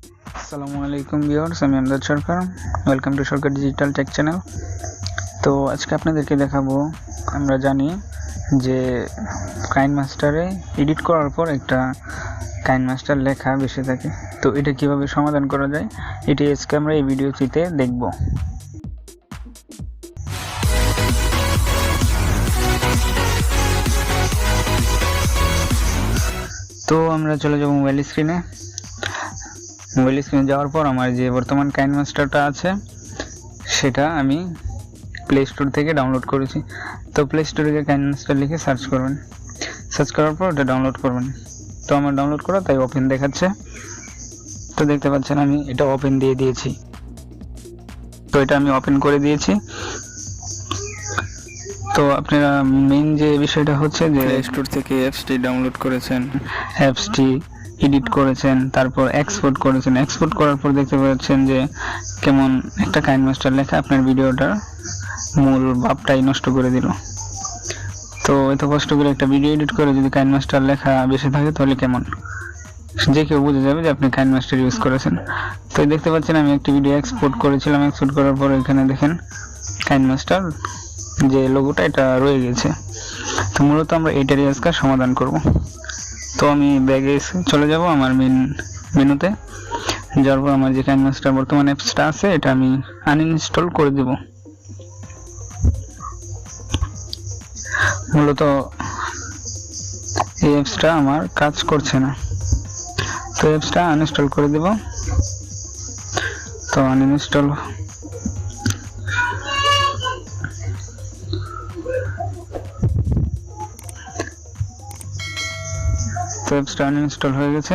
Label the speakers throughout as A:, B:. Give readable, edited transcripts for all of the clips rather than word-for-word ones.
A: আসসালামু আলাইকুম ভিউয়ার্স, আমি Amjad Sarkar. Welcome to Sarkar digital tech channel. তো আজকে আপনাদেরকে দেখাবো, আমরা জানি যে কাইনমাস্টারে এডিট করার পর একটা কাইনমাস্টার লেখা বেশি থাকে। তো এটা কিভাবে সমাধান করা যায়, এটি আজকে আমরা এই ভিডিওটিতে দেখব। তো আমরা চলে যাব মোবাইল স্ক্রিনে। মোবাইল স্ক্রিনে যাওয়ার পর আমার যে বর্তমান কাইনমাস্টারটা আছে সেটা আমি প্লে স্টোর থেকে ডাউনলোড করেছি। তো প্লে স্টোরে গিয়ে কাইনমাস্টার লিখে সার্চ করবেন। সার্চ করার পর এটা ডাউনলোড করবেন। তো আমার ডাউনলোড করা, তাই ওপেন দেখাচ্ছে। তো দেখতে পাচ্ছেন আমি এটা ওপেন দিয়ে দিয়েছি। তো এটা আমি ওপেন করে দিয়েছি। তো আপনারা মেইন যে বিষয়টা হচ্ছে যে প্লে স্টোর থেকে অ্যাপসটি ডাউনলোড করেছেন, অ্যাপসটি এডিট করেছেন, তারপর এক্সপোর্ট করেছেন। এক্সপোর্ট করার পর দেখতে পাচ্ছেন যে কেমন একটা কাইনমাস্টার লেখা আপনার ভিডিওটার মূল ভাবটাই নষ্ট করে দিল। তো এত কষ্ট করে একটা ভিডিও এডিট করে যদি কাইনমাস্টার লেখা বেশি থাকে তাহলে কেমন, যে কেউ বুঝে যাবে যে আপনি কাইনমাস্টার ইউজ করেছেন। তো দেখতে পাচ্ছেন আমি একটি ভিডিও এক্সপোর্ট করেছিলাম। এক্সপোর্ট করার পর এখানে দেখেন কাইনমাস্টার যে লোগোটা এটা রয়ে গেছে। তো মূলত আমরা এইটারই আজকে সমাধান করব। তো আমি ব্যাগে চলে যাব আমার মেনুতে। যাওয়ার পর আমার যে কাইনমাস্টার বর্তমান অ্যাপসটা আছে এটা আমি আনইনস্টল করে দেব। মূলত এই অ্যাপসটা আমার কাজ করছে না, তো অ্যাপসটা আনইনস্টল করে দেব। তো আনইনস্টল অ্যাপসটা আনইনস্টল হয়ে গেছে।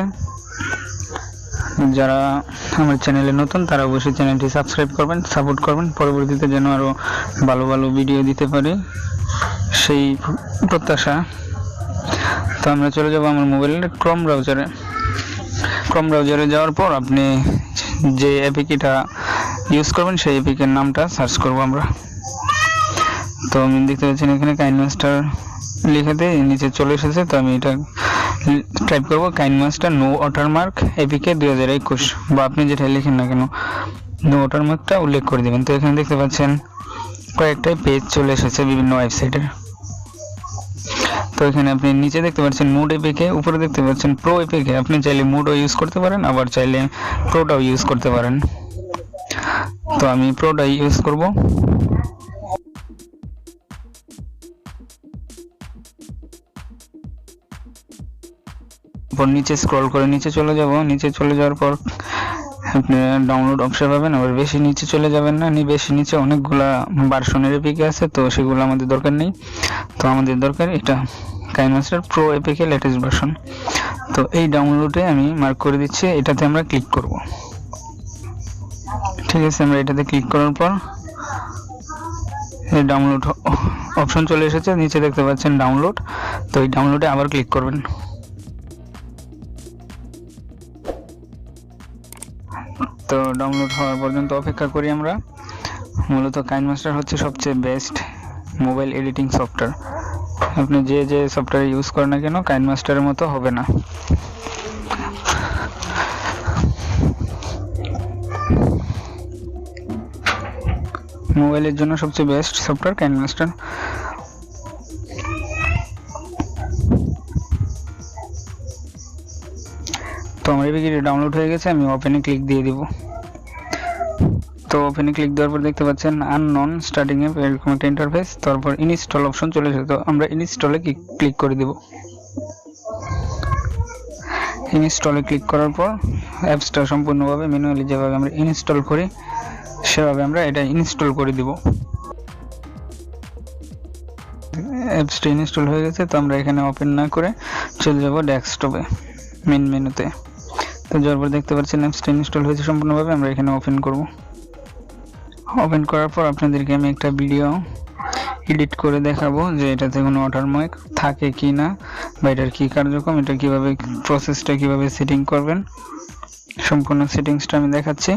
A: যারা আমার চ্যানেলে নতুন তারা অবশ্যই চ্যানেলটি সাবস্ক্রাইব করবেন, সাপোর্ট করবেন, পরবর্তীতে যেন আরও ভালো ভালো ভিডিও দিতে পারি সেই প্রত্যাশা। তো আমরা চলে যাব আমার মোবাইলের ক্রোম ব্রাউজারে। ক্রোম ব্রাউজারে যাওয়ার পর আপনি যে অ্যাপিকেটা ইউজ করবেন সেই অ্যাপিকের নামটা সার্চ করব আমরা। তো আমি দেখতে পাচ্ছেন এখানে কাইনমাস্টার লিখেতে নিচে চলে এসেছে। তো আমি এটা টাইপ করব কাইনমাস্টার নো ওয়াটারমার্ক এপিকে 2021, বা আপনি যেটা লিখেন না কেন নো ওয়াটারমার্কটা উল্লেখ করে দেবেন। তো এখানে দেখতে পাচ্ছেন কয়েকটাই পেজ চলে এসেছে বিভিন্ন ওয়েবসাইটের। তো এখানে আপনি নিচে দেখতে পাচ্ছেন মুড এপিকে, উপরে দেখতে পাচ্ছেন প্রো এপিকে। আপনি চাইলে মুডও ইউজ করতে পারেন, আবার চাইলে প্রোটাও ইউজ করতে পারেন। তো আমি প্রোটা ইউজ করব। নিচে স্ক্রল করে নিচে চলে যাব। নিচে চলে যাওয়ার পর আপনি ডাউনলোড অপশন পাবেন। আবার বেশি নিচে চলে যাবেন না, বেশি নিচে অনেকগুলা ভার্সনের এপিকে আছে, তো সেগুলো আমাদের দরকার নেই। তো আমাদের দরকার এটা KineMaster pro APK latest version. তো এই ডাউনলোডে আমি মার্ক করে দিচ্ছি, এটাতে আমরা ক্লিক করব। ঠিক আছে, আমরা এটাতে ক্লিক করার পর এই ডাউনলোড অপশন চলে এসেছে। নিচে দেখতে পাচ্ছেন ডাউনলোড। তো এই ডাউনলোডে আবার ক্লিক করবেন। তো ডাউনলোড হওয়ার পর্যন্ত অপেক্ষা করি আমরা। মূলত কাইনমাস্টার হচ্ছে সবচেয়ে বেস্ট মোবাইল এডিটিং সফটওয়্যার। আপনি যে সফটওয়্যার ইউজ করেন না কেন কাইনমাস্টারের মতো হবে না। মোবাইলের জন্য সবচেয়ে বেস্ট সফটওয়্যার কাইনমাস্টার। তো আমার এপিকে ডাউনলোড হয়ে গেছে, আমি ওপেনে ক্লিক দিয়ে দিব। তো ওপেনে ক্লিক দেওয়ার পর দেখতে পাচ্ছেন আননোন স্টার্টিং এ এরকম একটা ইন্টারফেস। তারপর ইনস্টল অপশন চলে এসেছে। তো আমরা ইনস্টলে ক্লিক করে দেব। ইনস্টলে ক্লিক করার পর অ্যাপসটা সম্পূর্ণভাবে ম্যানুয়ালি যেভাবে আমরা ইনস্টল করি সেভাবে আমরা এটা ইনস্টল করে দিব। অ্যাপসটা ইনস্টল হয়ে গেছে। তো আমরা এখানে ওপেন না করে চলে যাব ডেস্কটপে, মেন মেনুতে। তো যাওয়ার পর দেখতে পাচ্ছেন অ্যাপসটা ইনস্টল হয়েছে সম্পূর্ণভাবে। আমরা এখানে ওপেন করব। ওপেন করার পর আপনাদেরকে আমি একটা ভিডিও এডিট করে দেখাবো যে এটাতে কোনো ওয়াটারমার্ক থাকে কি না, বা এটার কী কার্যক্রম, এটা কীভাবে প্রসেসটা কীভাবে সেটিং করবেন, সম্পূর্ণ সেটিংসটা আমি দেখাচ্ছি।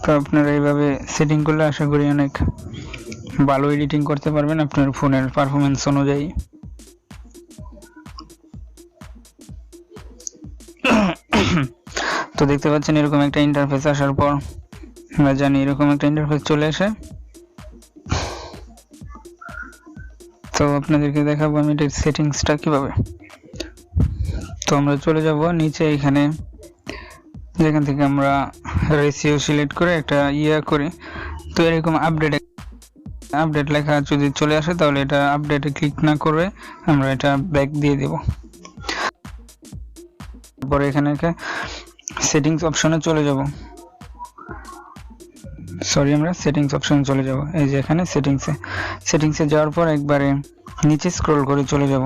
A: তো আপনারা এইভাবে সেটিং করলে আশা করি অনেক ভালো এডিটিং করতে পারবেন আপনার ফোনের পারফরমেন্স অনুযায়ী। তো দেখতে পাচ্ছেন এরকম একটা ইন্টারফেস আসার পর আমরা জানি এরকম একটা ইন্টারফেস চলে আসে। তো আপনাদেরকে দেখাবো আমি এটার সেটিংসটা কিভাবে। তো আমরা চলে যাব নিচে, এখানে যেখান থেকে আমরা রেশিও সিলেক্ট করে একটা করি। তো এরকম আপডেট লেখা যদি চলে আসে তাহলে এটা আপডেটে ক্লিক না করে আমরা এটা ব্যাক দিয়ে দেব। তারপরে এখানে সেটিংস অপশনে চলে যাব, আমরা সেটিংস অপশনে চলে যাব। এই যে এখানে সেটিংসে যাওয়ার পর একবারে নিচে স্ক্রল করে চলে যাব।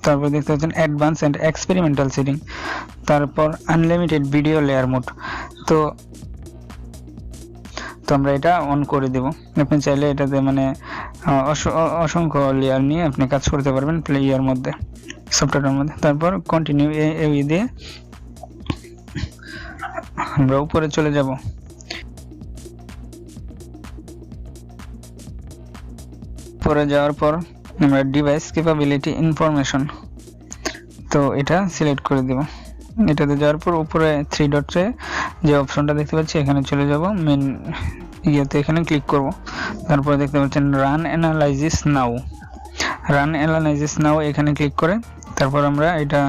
A: তারপর দেখতে পাচ্ছেন অ্যাডভান্স এন্ড এক্সপেরিমেন্টাল সেটিং, তারপর আনলিমিটেড ভিডিও লেয়ার মোড। তো আমরা এটা অন করে দেব। আপনি চাইলে এটাতে মানে অসংখ্য লেয়ার নিয়ে আপনি কাজ করতে পারবেন প্লেয়ার মধ্যে, সফটওয়্যারের মধ্যে। তারপর কন্টিনিউ এই দিয়ে আমরা উপরে চলে যাব। পরে যাওয়ার পর আমরা ডিভাইস ক্যাপাবিলিটি ইনফরমেশন, তো এটা সিলেক্ট করে দেব। এটাতে যাওয়ার পর উপরে 3 ডটে যে অপশনটা দেখতে পাচ্ছি এখানে চলে যাব, মেন এখানে ক্লিক করব। তারপর দেখতে পাচ্ছেন রান অ্যানালাইসিস নাও, এখানে ক্লিক করে তারপর আমরা এটা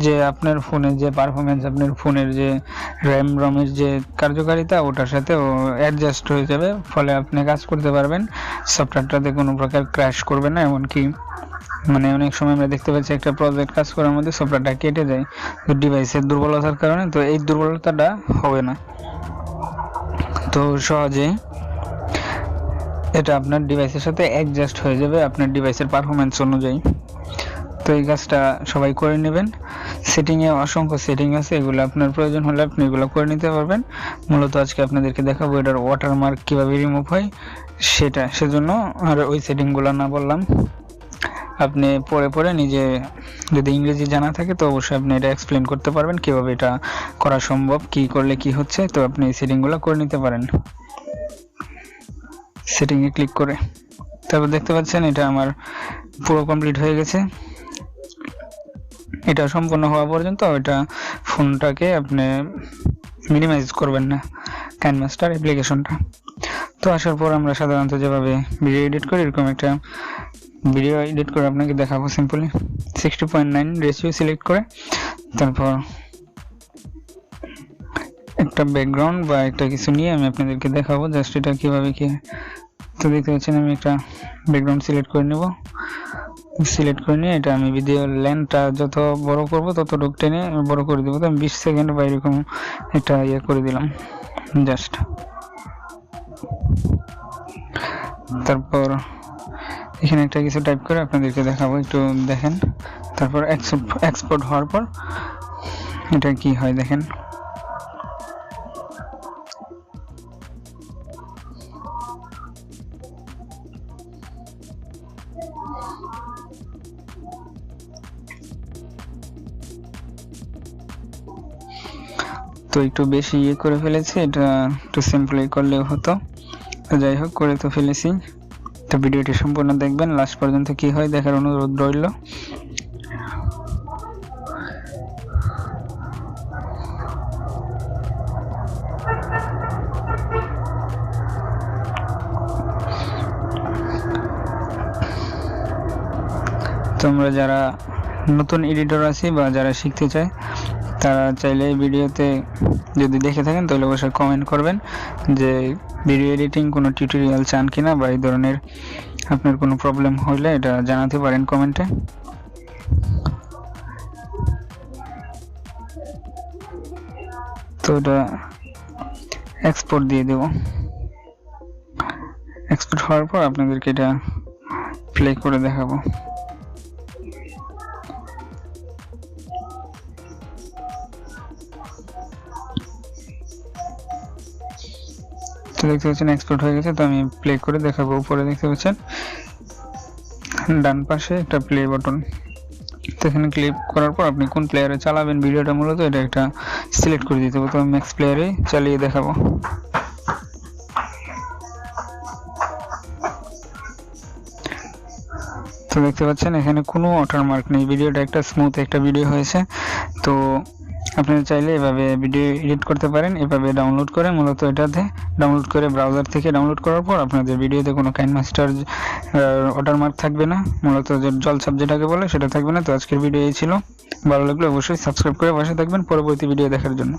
A: যে আপনার ফোনের যে পারফরমেন্স, আপনার ফোনের যে র্যাম রমের যে কার্যকারিতা ওটার সাথে অ্যাডজাস্ট হয়ে যাবে, ফলে আপনি কাজ করতে পারবেন। সফটওয়্যারটাতে কোনো প্রকার ক্র্যাশ করবে না। এমনকি মানে অনেক সময় আমরা দেখতে পাচ্ছি একটা প্রজেক্ট কাজ করার মধ্যে সফটওয়্যারটা কেটে যায় ডিভাইসের দুর্বলতার কারণে, তো এই দুর্বলতাটা হবে না। তো সহজে এটা আপনার ডিভাইসের সাথে অ্যাডজাস্ট হয়ে যাবে আপনার ডিভাইসের পারফরমেন্স অনুযায়ী। তো এই কাজটা সবাই করে নেবেন। সেটিংয়ে অসংখ্য সেটিং আছে, এগুলো আপনার প্রয়োজন হলে আপনি এগুলো করে নিতে পারবেন। মূলত আজকে আপনাদেরকে দেখাবো এটার ওয়াটারমার্ক কিভাবে রিমুভ হয় সেজন্য আর ওই সেটিংগুলো না বললাম। আপনি পরে নিজে যদি ইংরেজি জানা থাকে তো অবশ্যই আপনি এটা এক্সপ্লেন করতে পারবেন কিভাবে এটা করা সম্ভব, কি করলে কি হচ্ছে। তো আপনি এই সেটিংগুলো করে নিতে পারেন সেটিংয়ে ক্লিক করে। তারপর দেখতে পাচ্ছেন এটা আমার পুরো কমপ্লিট হয়ে গেছে। এটা সম্পূর্ণ হওয়া পর্যন্ত এটা ফোনটাকে আপনি মিনিমাইজ করবেন না, কাইনমাস্টার অ্যাপ্লিকেশনটা। তো আসার পর আমরা সাধারণত যেভাবে ভিডিও এডিট করি এরকম একটা ভিডিও এডিট করে আপনাকে দেখাবো সিম্পলি। 60.9 রেশিও সিলেক্ট করে তারপর একটা ব্যাকগ্রাউন্ড বা একটা কিছু নিয়ে আমি আপনাদেরকে দেখাবো জাস্ট এটা কিভাবে কি। তো দেখতে পাচ্ছেন আমি একটা ব্যাকগ্রাউন্ড সিলেক্ট করে নেব। সিলেক্ট করে নিয়ে এটা আমি ভিডিও লেন্থটা যত বড় করব ততটুকু টেনে বড় করে দেবো। তো আমি 20 সেকেন্ড বা এরকম একটা করে দিলাম জাস্ট। তারপর এখানে একটা কিছু টাইপ করে আপনাদেরকে দেখাবো, একটু দেখেন। তারপর এক্সপোর্ট হওয়ার পর এটা কি হয় দেখেন। তো একটু বেশি করে ফেলেছি, এটা একটু সিম্পলি করলেও হতো। তো যাই হোক, করে তো ফেলেছি। তো ভিডিওটি সম্পূর্ণ দেখবেন, লাস্ট পর্যন্ত কি হয় দেখার অনুরোধ রইল। তোমরা যারা নতুন এডিটর আছি বা যারা শিখতে চায় তারা চাইলে ভিডিওতে যদি দেখে থাকেন তাহলে অবশ্যই কমেন্ট করবেন যে ভিডিও এডিটিং কোনো টিউটোরিয়াল চান কিনা, বা এই ধরনের আপনার কোনো প্রবলেম হলে এটা জানাতে পারেন কমেন্টে। তো এটা এক্সপোর্ট দিয়ে দেব। এক্সপোর্ট হওয়ার পর আপনাদেরকে এটা প্লে করে দেখাবো। দেখতে পাচ্ছেন এক্সপোর্ট হয়ে গেছে। তো আমি প্লে করে দেখাবো। উপরে দেখতে পাচ্ছেন ডান পাশে একটা প্লে বাটন, তো এখানে ক্লিক করার পর আপনি কোন প্লেয়ারে চালাবেন ভিডিওটা মূলত এটা একটা সিলেক্ট করে দিতে হবে। তো আমি ম্যাক্স প্লেয়ারে চালিয়ে দেখাবো। তো দেখতে পাচ্ছেন এখানে কোনো ওয়াটারমার্ক নেই, ভিডিওটা একটা স্মুথ একটা ভিডিও হয়েছে। তো আপনারা চাইলে এভাবে ভিডিও এডিট করতে পারেন, এভাবে ডাউনলোড করে মূলত এটাতে ডাউনলোড করে ব্রাউজার থেকে ডাউনলোড করার পর আপনাদের ভিডিওতে কোনো কাইনমাস্টার ওয়াটারমার্ক থাকবে না, মূলত যে জলছাপ যেটাকে বলে সেটা থাকবে না। তো আজকের ভিডিও এই ছিল, ভালো লাগলে অবশ্যই সাবস্ক্রাইব করে পাশে থাকবেন পরবর্তী ভিডিও দেখার জন্য।